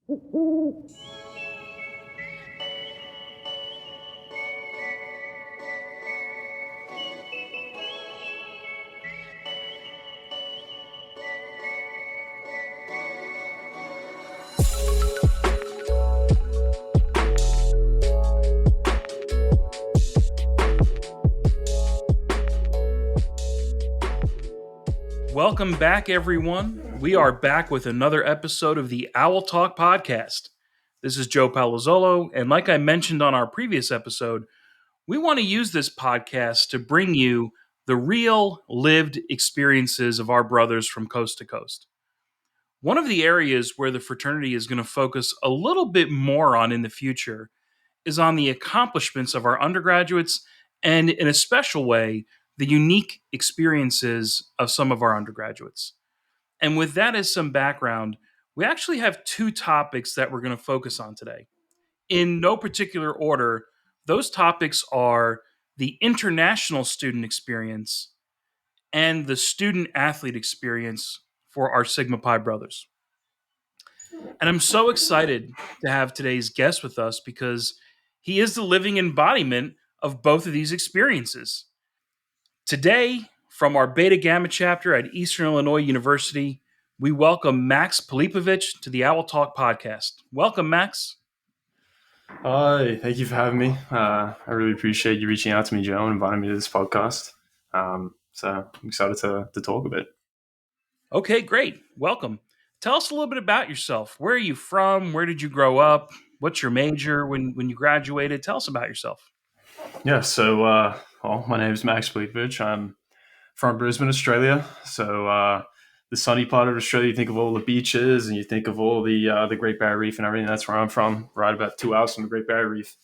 Welcome back, everyone. We are back with another episode of the Owl Talk podcast. This is Joe Palazzolo, and like I mentioned on our previous episode, we want to use this podcast to bring you the real lived experiences of our brothers from coast to coast. One of the areas where the fraternity is going to focus a little bit more on in the future is on the accomplishments of our undergraduates and, in a special way, the unique experiences of some of our undergraduates. And with that as some background, we actually have two topics that we're going to focus on today. In no particular order, those topics are the international student experience and the student athlete experience for our Sigma Pi brothers. And I'm so excited to have today's guest with us because he is the living embodiment of both of these experiences. Today, from our Beta Gamma chapter at Eastern Illinois University, we welcome Max Pilipovic to the Owl Talk podcast. Welcome, Max. Hi, thank you for having me. I really appreciate you reaching out to me, Joe, and inviting me to this podcast. So I'm excited to talk a bit. Okay, great. Welcome. Tell us a little bit about yourself. Where are you from? Where did you grow up? What's your major when you graduated? Tell us about yourself. Yeah, so my name is Max Pilipovic. I'm from Brisbane, Australia. So the sunny part of Australia, you think of all the beaches and you think of all the Great Barrier Reef and everything. That's where I'm from, right about 2 hours from the Great Barrier Reef.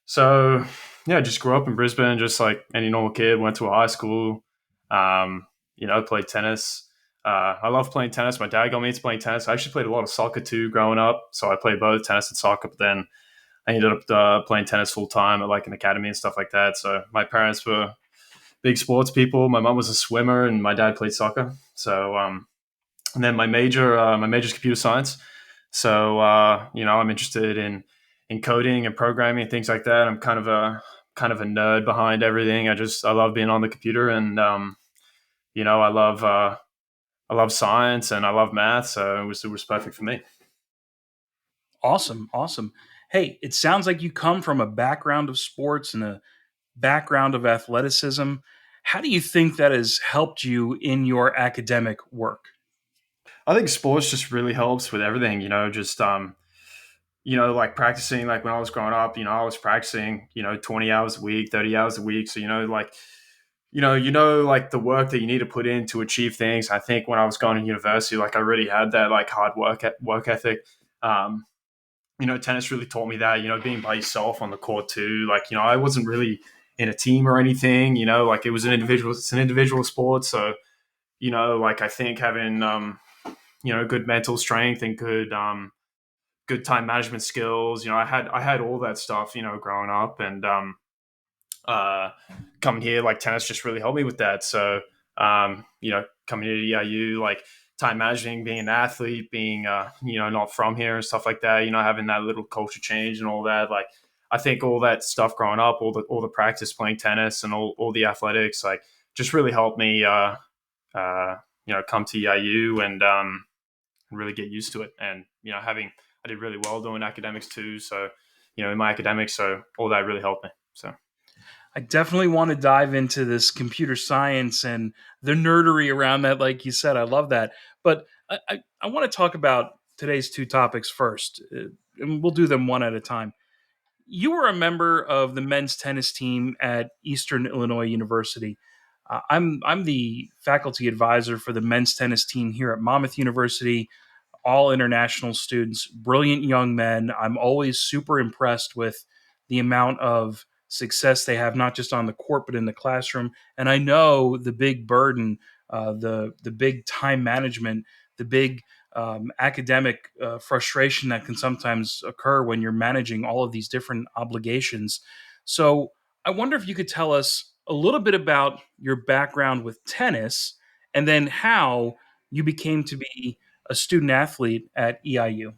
So yeah, just grew up in Brisbane, just like any normal kid. Went to a high school, played tennis. I love playing tennis. My dad got me into playing tennis. I actually played a lot of soccer too growing up. So I played both tennis and soccer, but then I ended up playing tennis full time at like an academy and stuff like that. So my parents were big sports people. My mom was a swimmer and my dad played soccer. So, and then my major is computer science. So, I'm interested in coding and programming and things like that. I'm kind of a nerd behind everything. I love being on the computer and, I love science and I love math. So it was perfect for me. Awesome. Hey, it sounds like you come from a background of sports and a background of athleticism. How do you think that has helped you in your academic work? I think sports just really helps with everything, like practicing, like when I was growing up, I was practicing, 20 hours a week, 30 hours a week. So, like the work that you need to put in to achieve things. I think when I was going to university, like I really had that like hard work ethic. Tennis really taught me that, being by yourself on the court too. Like, I wasn't really in a team or anything, like it's an individual sport. So, like I think having, good mental strength and good time management skills. I had all that stuff, growing up and coming here, like tennis just really helped me with that. So, coming to EIU, like time managing, being an athlete, being, not from here and stuff like that, having that little culture change and all that. Like, I think all that stuff growing up, all the practice playing tennis and all the athletics, like just really helped me, come to EIU and really get used to it. And, I did really well doing academics too. So, in my academics, so all that really helped me. So I definitely want to dive into this computer science and the nerdery around that. Like you said, I love that. But I want to talk about today's two topics first, and we'll do them one at a time. You were a member of the men's tennis team at Eastern Illinois University. I'm the faculty advisor for the men's tennis team here at Monmouth University. All international students, brilliant young men. I'm always super impressed with the amount of success they have, not just on the court, but in the classroom. And I know the big burden, the big time management, the big academic frustration that can sometimes occur when you're managing all of these different obligations. So I wonder if you could tell us a little bit about your background with tennis and then how you became to be a student athlete at EIU?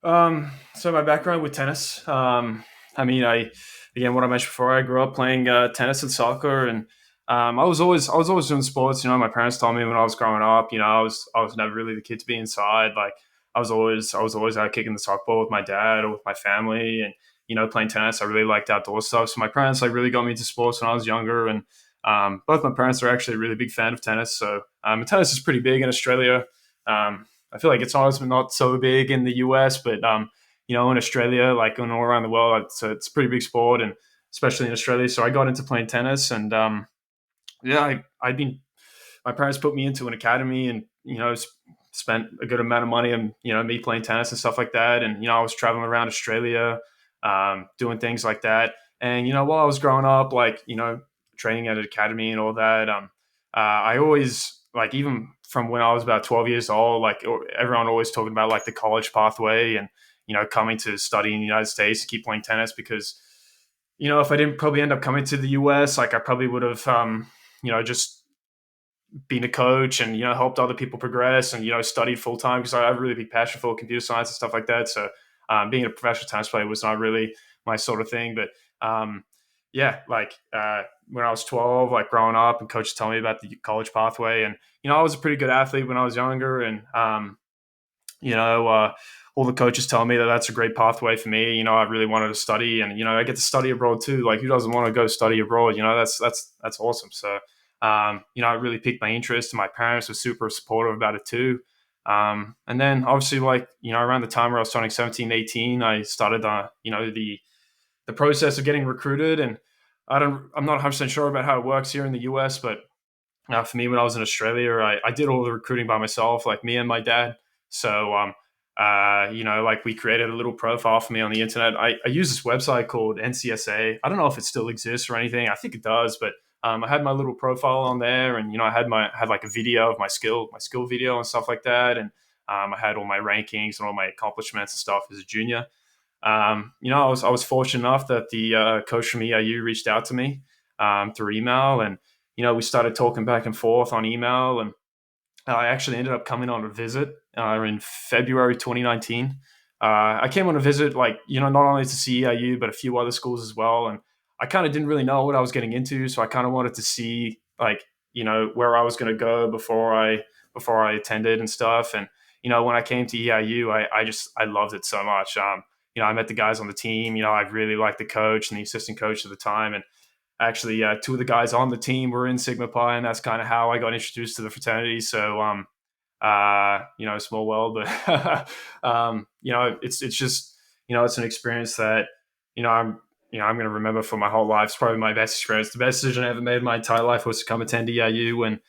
So my background with tennis. I mean, again, what I mentioned before, I grew up playing tennis and soccer, and I was always doing sports. My parents told me when I was growing up, I was never really the kid to be inside. Like I was always out kicking the soccer ball with my dad or with my family, and playing tennis. I really liked outdoor stuff. So my parents like really got me into sports when I was younger, and both my parents are actually a really big fan of tennis. So tennis is pretty big in Australia. I feel like it's always been not so big in the US, but in Australia, like going all around the world, it's a pretty big sport, and especially in Australia. So I got into playing tennis, and yeah, I've been. My parents put me into an academy, and spent a good amount of money on me playing tennis and stuff like that. And I was traveling around Australia, doing things like that. And while I was growing up, like training at an academy and all that, I always like even from when I was about 12 years old, like everyone always talking about like the college pathway and coming to study in the United States to keep playing tennis because if I didn't probably end up coming to the US, like I probably would have just been a coach and helped other people progress and studied full time because I have a really big passion for computer science and stuff like that. So being a professional tennis player was not really my sort of thing, but yeah, like when I was 12, like growing up, and coaches tell me about the college pathway, and I was a pretty good athlete when I was younger, and all the coaches tell me that that's a great pathway for me. I really wanted to study, and I get to study abroad too. Like, who doesn't want to go study abroad? That's awesome. So, it really piqued my interest, and my parents were super supportive about it too. And then obviously, like around the time where I was turning 17, 18, I started the process of getting recruited, and I'm not 100% sure about how it works here in the US, but for me, when I was in Australia, I did all the recruiting by myself, like me and my dad. So, like we created a little profile for me on the internet. I use this website called NCSA. I don't know if it still exists or anything. I think it does, but I had my little profile on there, and I had like a video of my skill video and stuff like that, and I had all my rankings and all my accomplishments and stuff as a junior. I was fortunate enough that the coach from EIU reached out to me through email, and we started talking back and forth on email, and I actually ended up coming on a visit in February 2019. I came on a visit, like not only to see EIU but a few other schools as well, and I kind of didn't really know what I was getting into, so I kind of wanted to see like where I was going to go before I attended and stuff. And when I came to EIU, I loved it so much. I met the guys on the team. I really liked the coach and the assistant coach at the time, and actually two of the guys on the team were in Sigma Pi, and that's kind of how I got introduced to the fraternity. So small world, but it's just it's an experience that I'm going to remember for my whole life. It's probably my best experience. The best decision I ever made in my entire life was to come attend EIU, and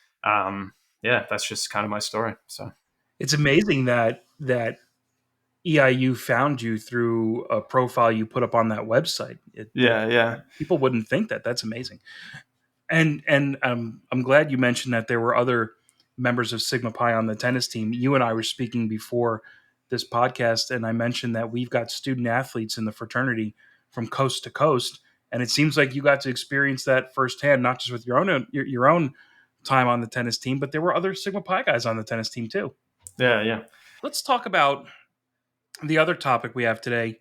yeah, that's just kind of my story. So It's amazing that EIU found you through a profile you put up on that website. yeah. People wouldn't think that. That's amazing. And I'm glad you mentioned that there were other members of Sigma Pi on the tennis team. You and I were speaking before this podcast, and I mentioned that we've got student athletes in the fraternity from coast to coast, and it seems like you got to experience that firsthand, not just with your own time on the tennis team, but there were other Sigma Pi guys on the tennis team too. Yeah. Let's talk about the other topic we have today.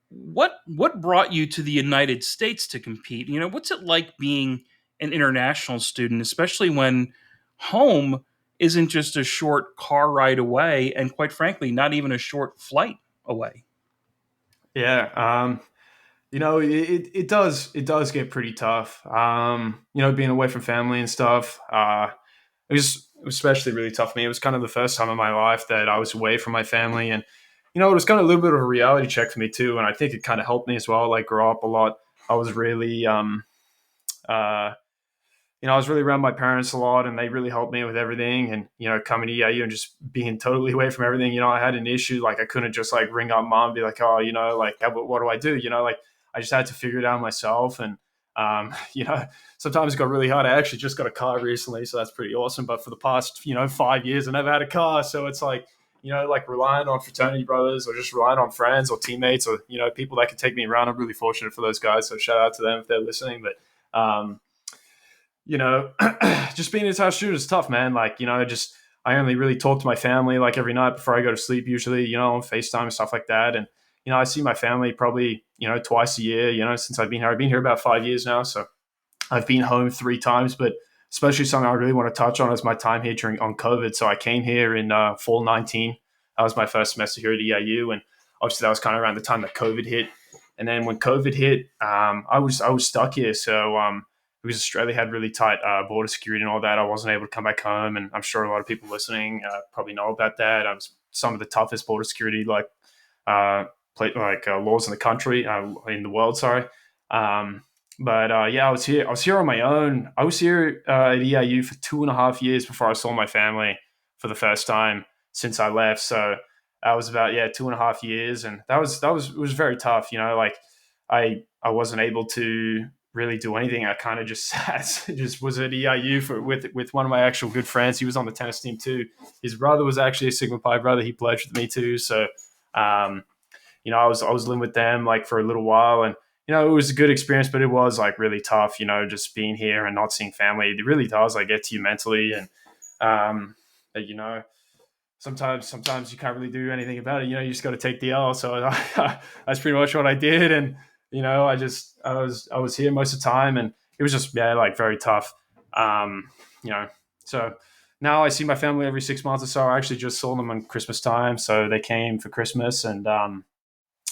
What brought you to the United States to compete? What's it like being an international student, especially when home isn't just a short car ride away, and quite frankly, not even a short flight away? Yeah. It does get pretty tough. Being away from family and stuff. It was especially really tough for me. It was kind of the first time in my life that I was away from my family, and it was kind of a little bit of a reality check for me too. And I think it kind of helped me as well. Like grow up a lot. I was really uh, I was really around my parents a lot, and they really helped me with everything. And coming to EIU and just being totally away from everything. I had an issue, like I couldn't just like ring up mom and be like, oh, like what do I do? Like I just had to figure it out myself. And sometimes it got really hard. I actually just got a car recently, so that's pretty awesome. But for the past 5 years, I never had a car, so it's like like relying on fraternity brothers or just relying on friends or teammates or people that can take me around. I'm really fortunate for those guys, so shout out to them if they're listening. But just being a tough shooter is tough, man. Like, just I only really talk to my family like every night before I go to sleep, usually, on FaceTime and stuff like that. And, I see my family probably, twice a year, since I've been here. I've been here about 5 years now. So I've been home 3 times, but especially something I really want to touch on is my time here during on COVID. So I came here in fall 19. That was my first semester here at EIU, and obviously that was kind of around the time that COVID hit. And then when COVID hit, I was stuck here. So because Australia had really tight border security and all that, I wasn't able to come back home. And I'm sure a lot of people listening probably know about that. Some of the toughest border security uh, laws in the country, in the world. Sorry. Um, but yeah, I was here. I was here on my own. I was here at EIU for 2.5 years before I saw my family for the first time since I left. So that was about 2.5 years, and that was it was very tough. Like I wasn't able to really do anything. I kind of just sat, just was at EIU with one of my actual good friends. He was on the tennis team too. His brother was actually a Sigma Pi brother. He pledged with me too. So um, I was living with them like for a little while, and it was a good experience, but it was like really tough. Just being here and not seeing family. It really does like get to you mentally, and um, but, sometimes you can't really do anything about it. You just got to take the L. So that's pretty much what I did, and I was here most of the time, and it was just like very tough. Um, you know, so now I see my family every 6 months or so. I actually just saw them on Christmas time, so they came for Christmas, and I'm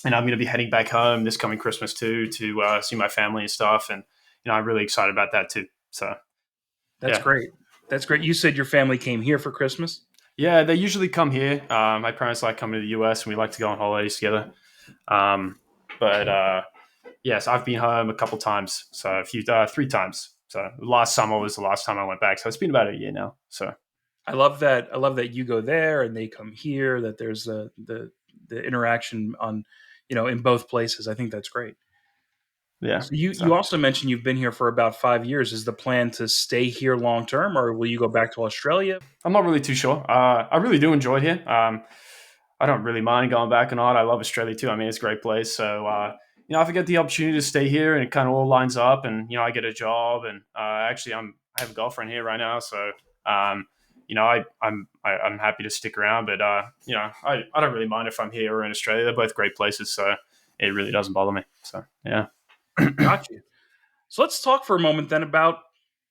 going to be heading back home this coming Christmas too to see my family and stuff, and I'm really excited about that too. So That's yeah. great. That's great. You said your family came here for Christmas. Yeah, they usually come here. My parents like coming to the US, and we like to go on holidays together. Um, but yes, I've been home a couple times, so 3 times. So last summer was the last time I went back. So it's been about a year now. So I love that. I love that you go there and they come here. That there's the interaction on, in both places. I think that's great. yeah, So you so also mentioned you've been here for about 5 years. Is the plan to stay here long term, or will you go back to Australia? I'm not really too sure. I really do enjoy it here. I don't really mind going back or not. I love Australia too. I mean, it's a great place. So if I get the opportunity to stay here and it kind of all lines up, and I get a job, and actually I have a girlfriend here right now, so um, I'm happy to stick around. But I don't really mind if I'm here or in Australia. They're both great places, so it really doesn't bother me. So yeah. Got you. So let's talk for a moment then about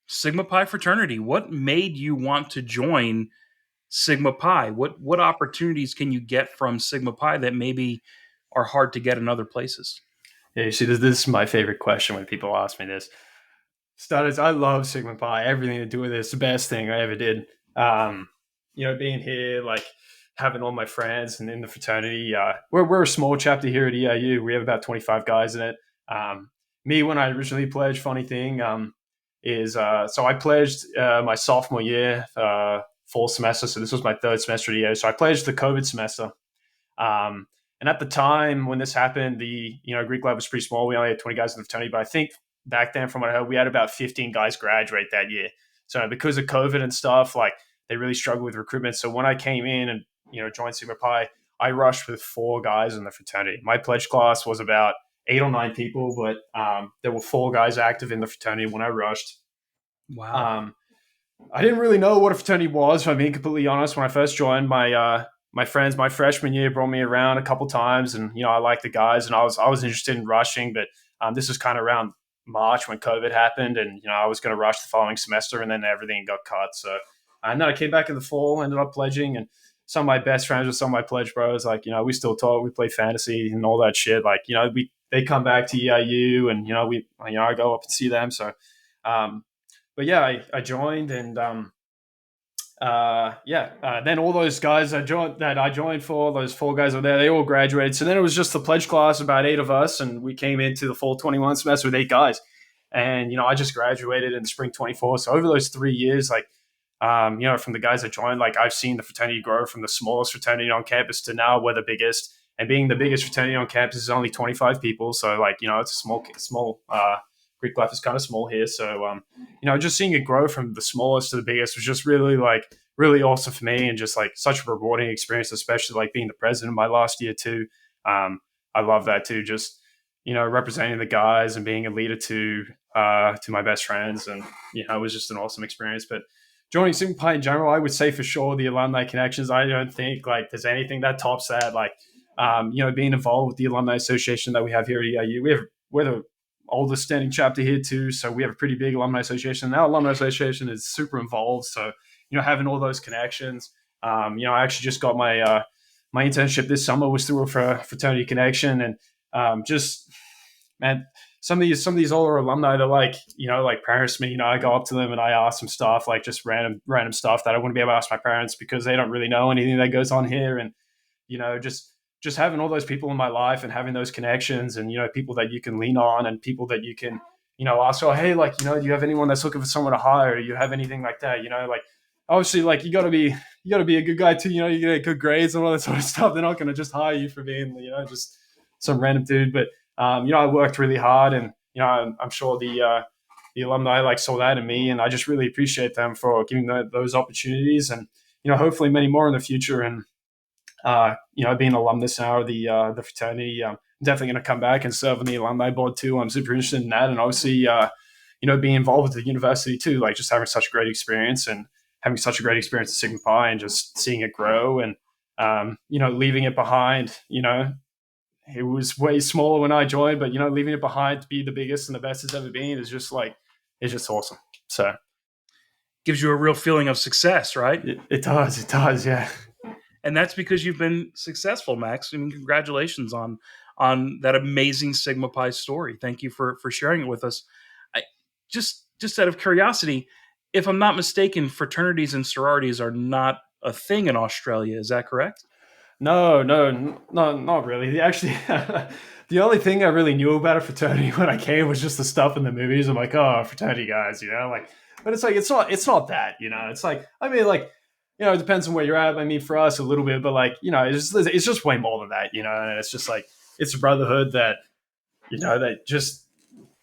Sigma Pi fraternity. What made you want to join Sigma Pi? What opportunities can you get from Sigma Pi that maybe are hard to get in other places? Yeah, you see, this is my favorite question when people ask me this. Stutters, I love Sigma Pi. Everything to do with it. It's the best thing I ever did. Um, being here, like having all my friends and in the fraternity. We're a small chapter here at EIU. We have about 25 guys in it. Me, when I originally pledged, funny thing is, so I pledged my sophomore year, fall semester. So this was my third semester at EIU. So I pledged the COVID semester. And at the time when this happened, the Greek lab was pretty small. We only had 20 guys in the fraternity, but I think back then, from what I heard, we had about 15 guys graduate that year. So because of COVID and stuff, like they really struggled with recruitment. So when I came in and joined Sigma Pi, I rushed with 4 guys in the fraternity. My pledge class was about 8 or 9 people, but there were 4 guys active in the fraternity when I rushed. Wow. Um, I didn't really know what a fraternity was, if I'm being completely honest. When I first joined, my friends, my freshman year, brought me around a couple times, and I liked the guys, and I was interested in rushing, but this was kind of around March when COVID happened, and I was going to rush the following semester, and then everything got cut. So, and then I came back in the fall, ended up pledging, and some of my best friends with some of my pledge bros, like we still talk, we play fantasy and all that shit. Like they come back to EIU, and I go up and see them. So, um, but yeah, I joined, and then all those guys I joined for, those 4 guys were there, they all graduated. So then it was just the pledge class, about 8 of us, and we came into the fall 21 semester with 8 guys. And I just graduated in the spring 24. So over those 3 years, like from the guys that joined, like I've seen the fraternity grow from the smallest fraternity on campus to now we're the biggest. And being the biggest fraternity on campus is only 25 people. So like, it's a small Greek life is kind of small here. So, just seeing it grow from the smallest to the biggest was just really awesome for me, and just like such a rewarding experience, especially like being the president my last year too. I love that too. Just, representing the guys and being a leader to my best friends. And, it was just an awesome experience. But joining Sigma Pi in general, I would say for sure the alumni connections. I don't think like there's anything that tops that. Like, being involved with the alumni association that we have here at EIU. We're the oldest standing chapter here too, so we have a pretty big alumni association. Our alumni association is super involved, so having all those connections. I actually just got my internship this summer was through a fraternity connection, and just man, some of these older alumni, they're like parents to me. I go up to them and I ask them stuff, like just random stuff that I wouldn't be able to ask my parents because they don't really know anything that goes on here. And just having all those people in my life and having those connections and people that you can lean on and people that you can ask, oh hey, like do you have anyone that's looking for someone to hire? Do you have anything like that? Like obviously, like you got to be a good guy too. You get good grades and all that sort of stuff. They're not going to just hire you for being just some random dude. But I worked really hard, and I'm sure the alumni like saw that in me, and I just really appreciate them for giving those opportunities, and hopefully many more in the future. And being an alumnus now of the fraternity, I'm definitely going to come back and serve on the alumni board too. I'm super interested in that, and obviously, being involved with the university too, like just having such a great experience and having such a great experience at Sigma Pi and just seeing it grow and leaving it behind. It was way smaller when I joined, but leaving it behind to be the biggest and the best it's ever been is just it's just awesome. So Gives you a real feeling of success, right? it does, yeah. And that's because you've been successful, Max. I mean, congratulations on that amazing Sigma Pi story. Thank you for sharing it with us. I just out of curiosity, if I'm not mistaken, fraternities and sororities are not a thing in Australia. Is that correct? No, not really. Actually, the only thing I really knew about a fraternity when I came was just the stuff in the movies. I'm like, oh, fraternity guys, like. But it's like it's not that, It's like I mean, like it depends on where you're at. I mean, for us, a little bit, but like it's just way more than that, And it's just like it's a brotherhood that that just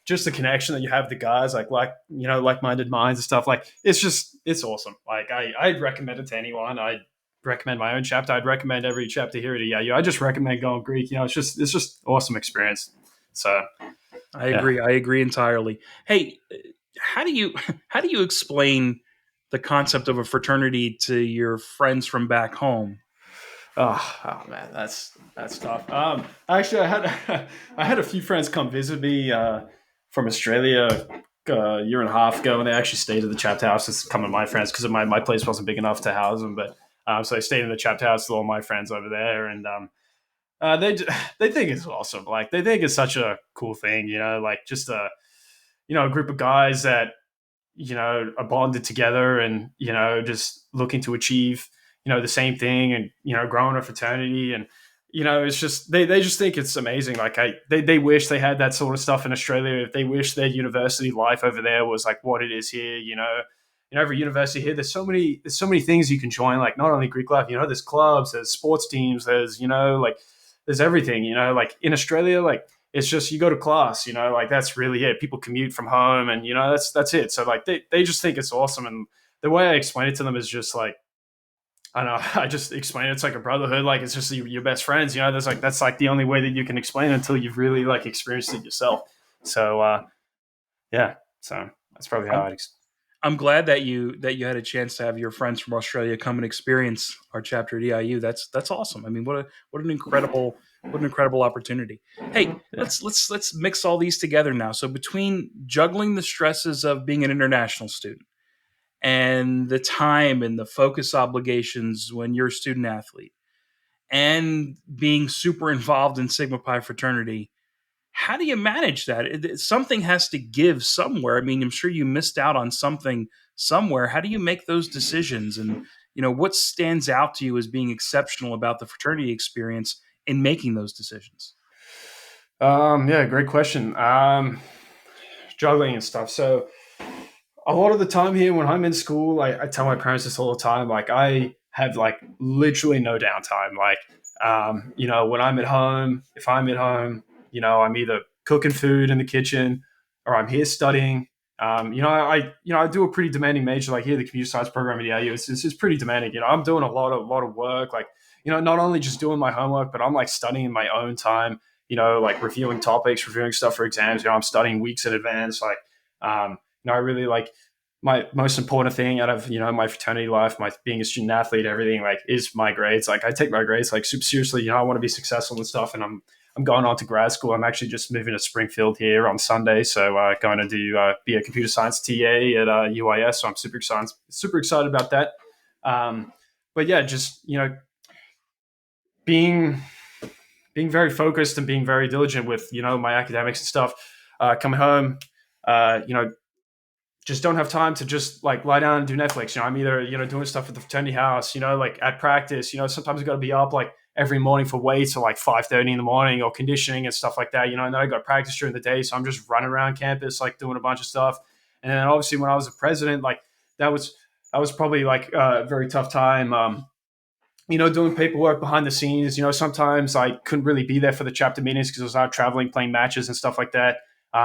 the connection that you have with the guys, like-minded minds and stuff. Like it's awesome. Like I'd recommend it to anyone. I'd recommend my own chapter. I'd recommend every chapter here at EIU. I just recommend going Greek. It's just awesome experience. So I agree. I agree entirely. Hey, how do you explain the concept of a fraternity to your friends from back home? Oh man, that's tough. Actually, I had a few friends come visit me from Australia a year and a half ago, and they actually stayed at the chapter house. It's come to my friends because my place wasn't big enough to house them, but so they stayed in the chapter house with all my friends over there, and they think it's awesome. Like they think it's such a cool thing, like just a group of guys that are bonded together and just looking to achieve the same thing and growing a fraternity. And it's just they just think it's amazing. Like they wish they had that sort of stuff in Australia. If they wish their university life over there was like what it is here. Every university here, there's so many things you can join. Like not only Greek life, there's clubs, there's sports teams, there's like there's everything. Like in Australia, like it's just you go to class, like that's really it. People commute from home, and that's it. So like they just think it's awesome. And the way I explain it to them is just like I don't know. I just explain it's like a brotherhood. Like it's just your best friends. That's like the only way that you can explain it until you've really like experienced it yourself. So yeah. So that's probably how I'm glad that you had a chance to have your friends from Australia come and experience our chapter at EIU. That's awesome. I mean, what an incredible opportunity. Hey, let's mix all these together now. So between juggling the stresses of being an international student and the time and the focus obligations when you're a student athlete and being super involved in Sigma Pi fraternity, how do you manage that? Something has to give somewhere. I mean, I'm sure you missed out on something somewhere. How do you make those decisions? And, what stands out to you as being exceptional about the fraternity experience in making those decisions? Yeah, great question. Juggling and stuff. So a lot of the time here when I'm in school, I tell my parents this all the time. Like I have like literally no downtime. Like, when I'm at home, if I'm at home, I'm either cooking food in the kitchen or I'm here studying. I do a pretty demanding major. Like here, the computer science program at EIU, it's pretty demanding. I'm doing a lot of work. Like, not only just doing my homework, but I'm like studying in my own time. Like reviewing topics, reviewing stuff for exams. I'm studying weeks in advance. Like, I really like my most important thing out of my fraternity life, my being a student athlete, everything like is my grades. Like I take my grades like super seriously. I want to be successful and stuff, and I'm going on to grad school. I'm actually just moving to Springfield here on Sunday, so going to do be a computer science TA at UIS. So I'm super excited about that. Um, but yeah, just being very focused and being very diligent with my academics and stuff. Coming home, just don't have time to just like lie down and do Netflix. I'm either doing stuff at the fraternity house, like at practice. Sometimes I got to be up like every morning for weights or like 5:30 in the morning or conditioning and stuff like that. And then I got practice during the day, so I'm just running around campus like doing a bunch of stuff. And then obviously when I was a president, like that was probably like a very tough time. Doing paperwork behind the scenes. Sometimes I couldn't really be there for the chapter meetings because I was out traveling, playing matches and stuff like that.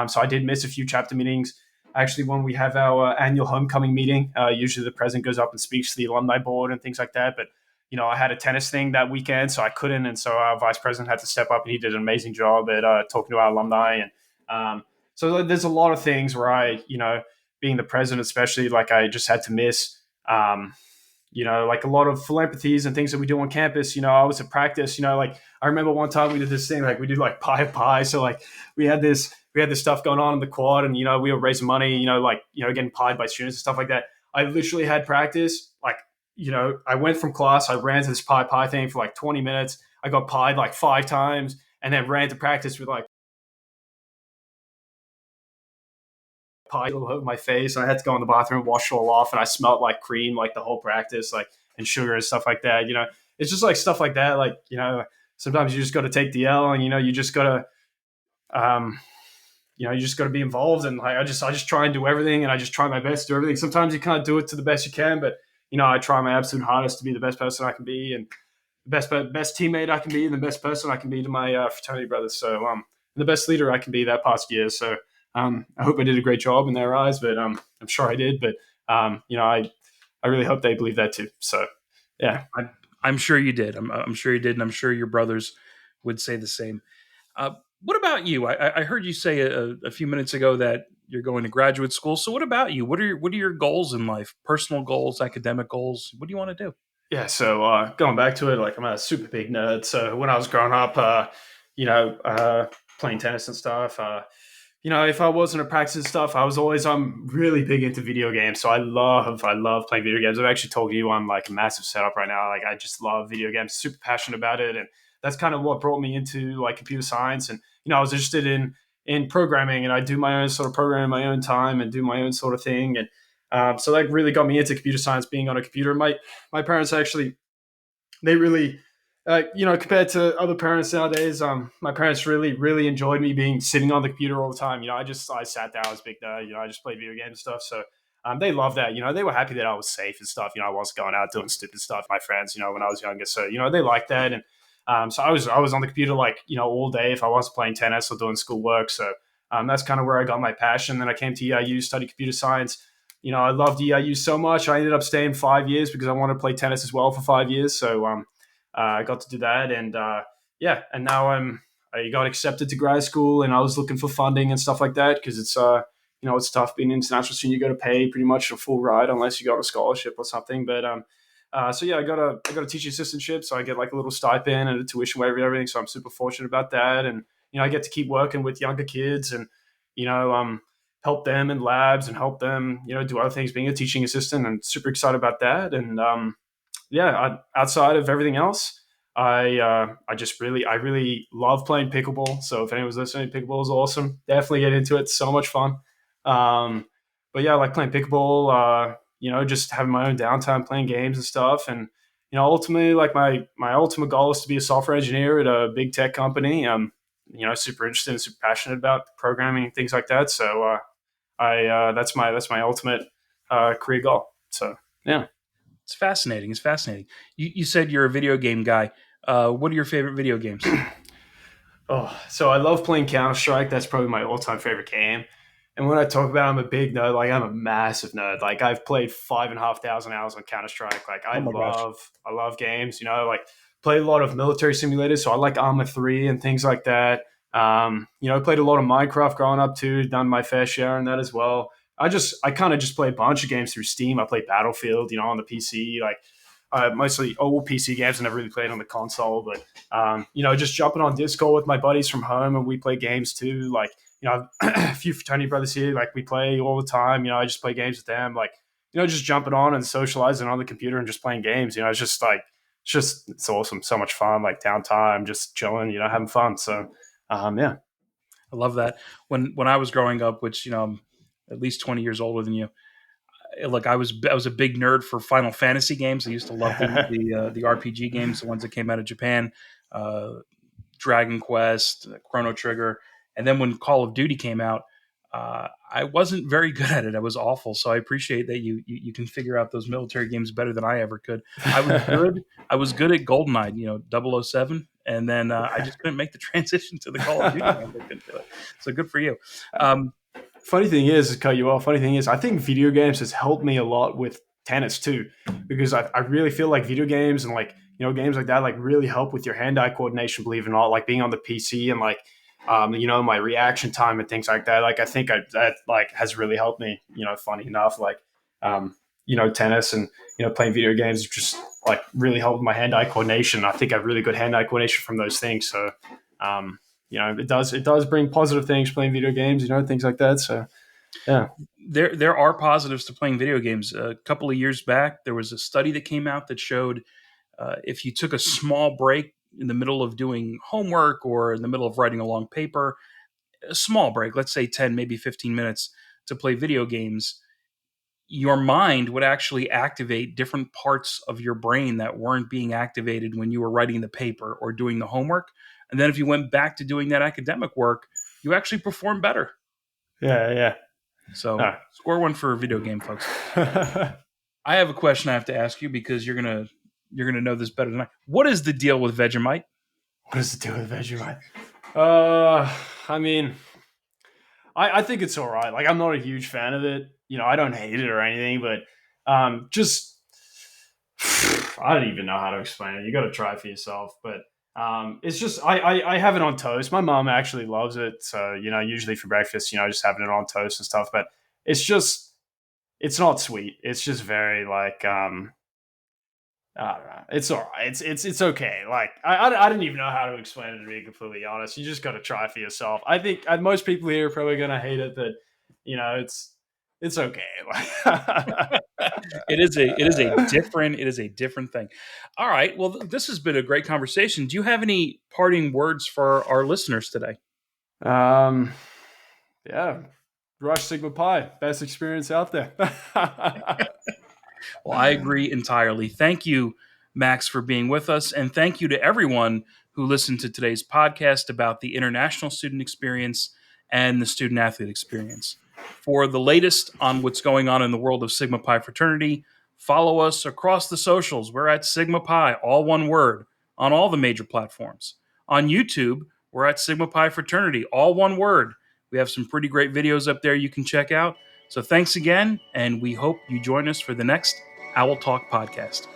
So I did miss a few chapter meetings. Actually, when we have our annual homecoming meeting, usually the president goes up and speaks to the alumni board and things like that. But I had a tennis thing that weekend, so I couldn't, and so our vice president had to step up, and he did an amazing job at talking to our alumni. And so there's a lot of things where being the president, especially, like I just had to miss. Like a lot of philanthropies and things that we do on campus. I was at practice, like I remember one time we did this thing, like we did like pie. So like we had this stuff going on in the quad and, we were raising money, getting pied by students and stuff like that. I literally had practice. Like, I went from class, I ran to this pie thing for like 20 minutes. I got pied like 5 times and then ran to practice with like pie all over my face, and I had to go in the bathroom and wash it all off, and I smelled like cream like the whole practice, like, and sugar and stuff like that. It's just like stuff like that. Like, sometimes you just got to take the L, and you just got to you just got to be involved, and like I just try and do everything, and I just try my best to do everything. Sometimes you can't do it to the best you can, but I try my absolute hardest to be the best person I can be, and the best teammate I can be, and the best person I can be to my fraternity brothers. So the best leader I can be that past year. So I hope I did a great job in their eyes, but I'm sure I did. But I really hope they believe that too. So yeah, I'm sure you did. I'm sure you did, and I'm sure your brothers would say the same. What about you? I heard you say a few minutes ago that you're going to graduate school. So what about you? What are your goals in life? Personal goals, academic goals? What do you want to do? Yeah, so going back to it, like I'm a super big nerd. So when I was growing up, playing tennis and stuff, if I wasn't at practice and stuff, I'm really big into video games. So I love playing video games. I've actually told you I'm like a massive setup right now. Like I just love video games, super passionate about it, and that's kind of what brought me into like computer science. And I was interested in programming, and I do my own sort of programming in my own time and do my own sort of thing. And so that really got me into computer science, being on a computer. My parents actually, they really, compared to other parents nowadays, my parents really, really enjoyed me being sitting on the computer all the time. I sat there, I was big nerd, I just played video games and stuff. So they loved that. They were happy that I was safe and stuff. I wasn't going out doing stupid stuff with my friends, when I was younger. So, they liked that. And so I was on the computer like, all day if I wasn't playing tennis or doing schoolwork. So that's kind of where I got my passion. Then I came to EIU, studied computer science. I loved EIU so much. I ended up staying 5 years because I wanted to play tennis as well for 5 years. So I got to do that, and and now I got accepted to grad school, and I was looking for funding and stuff like that because it's it's tough being an international student. You got to pay pretty much a full ride unless you got a scholarship or something. But so yeah, I got a teaching assistantship, so I get like a little stipend and a tuition waiver and everything. So I'm super fortunate about that, and I get to keep working with younger kids, and help them in labs and help them do other things. Being a teaching assistant, and super excited about that. And outside of everything else, I really love playing pickleball. So if anyone's listening, pickleball is awesome. Definitely get into it. So much fun. Um, but yeah, I like playing pickleball. Just having my own downtime, playing games and stuff. And ultimately, like my ultimate goal is to be a software engineer at a big tech company. Super interested and super passionate about programming and things like that. So that's my ultimate career goal. So yeah. It's fascinating. It's fascinating. You said you're a video game guy. What are your favorite video games? Oh, so I love playing Counter Strike. That's probably my all-time favorite game. And when I talk about I'm a big nerd, like I'm a massive nerd. Like I've played 5,500 hours on Counter Strike. Like Oh my gosh. I love games. Like play a lot of military simulators. So I like Arma 3 and things like that. I played a lot of Minecraft growing up too. Done my fair share in that as well. I kind of just play a bunch of games through Steam. I play Battlefield, on the PC, like mostly old PC games. I never really played on the console, but just jumping on Discord with my buddies from home, and we play games too. Like, I've a few fraternity brothers here, like we play all the time. I just play games with them, like, just jumping on and socializing on the computer and just playing games. It's just like it's awesome, so much fun. Like downtime, just chilling, having fun. So, yeah. I love that. When I was growing up, which I'm at least 20 years older than you, like I was a big nerd for Final Fantasy games. I used to love the RPG games, the ones that came out of Japan, Dragon Quest, Chrono Trigger, and then when Call of Duty came out, I wasn't very good at it. I was awful. So I appreciate that you can figure out those military games better than I ever could. I was good. I was good at GoldenEye, 007, and then I just couldn't make the transition to the Call of Duty games. I couldn't do it. So good for you. Funny thing is, to cut you off, funny thing is, I think video games has helped me a lot with tennis too, because I really feel like video games and like, games like that, like really help with your hand-eye coordination, believe it or not, like being on the PC and like, my reaction time and things like that. Like, I think that like has really helped me, funny enough, like, tennis and, playing video games just like really helped with my hand-eye coordination. I think I have really good hand-eye coordination from those things. So, it does bring positive things playing video games, things like that. So, yeah. There are positives to playing video games. A couple of years back, there was a study that came out that showed if you took a small break in the middle of doing homework or in the middle of writing a long paper, a small break, let's say 10, maybe 15 minutes to play video games, your mind would actually activate different parts of your brain that weren't being activated when you were writing the paper or doing the homework. And then if you went back to doing that academic work, you actually perform better. Yeah. So score one for a video game, folks. I have a question I have to ask you because you're gonna know this better than I. What is the deal with Vegemite? What is the deal with Vegemite? I mean, I think it's all right. Like, I'm not a huge fan of it. I don't hate it or anything, but just I don't even know how to explain it. You got to try it for yourself. But it's just I have it on toast. My mom actually loves it, so usually for breakfast, just having it on toast and stuff. But it's not sweet. It's just very like I don't know. It's all right. It's okay. Like I don't even know how to explain it, to be completely honest. You just got to try it for yourself. I think most people here are probably gonna hate it, but it's okay. It is a different thing. All right. Well, this has been a great conversation. Do you have any parting words for our listeners today? Yeah. Rush Sigma Pi, best experience out there. Well, I agree entirely. Thank you, Max, for being with us. And thank you to everyone who listened to today's podcast about the international student experience and the student athlete experience. For the latest on what's going on in the world of Sigma Pi fraternity, follow us across the socials. We're at Sigma Pi, all one word, on all the major platforms. On YouTube, we're at Sigma Pi fraternity, all one word. We have some pretty great videos up there you can check out. So thanks again, and we hope you join us for the next Owl Talk podcast.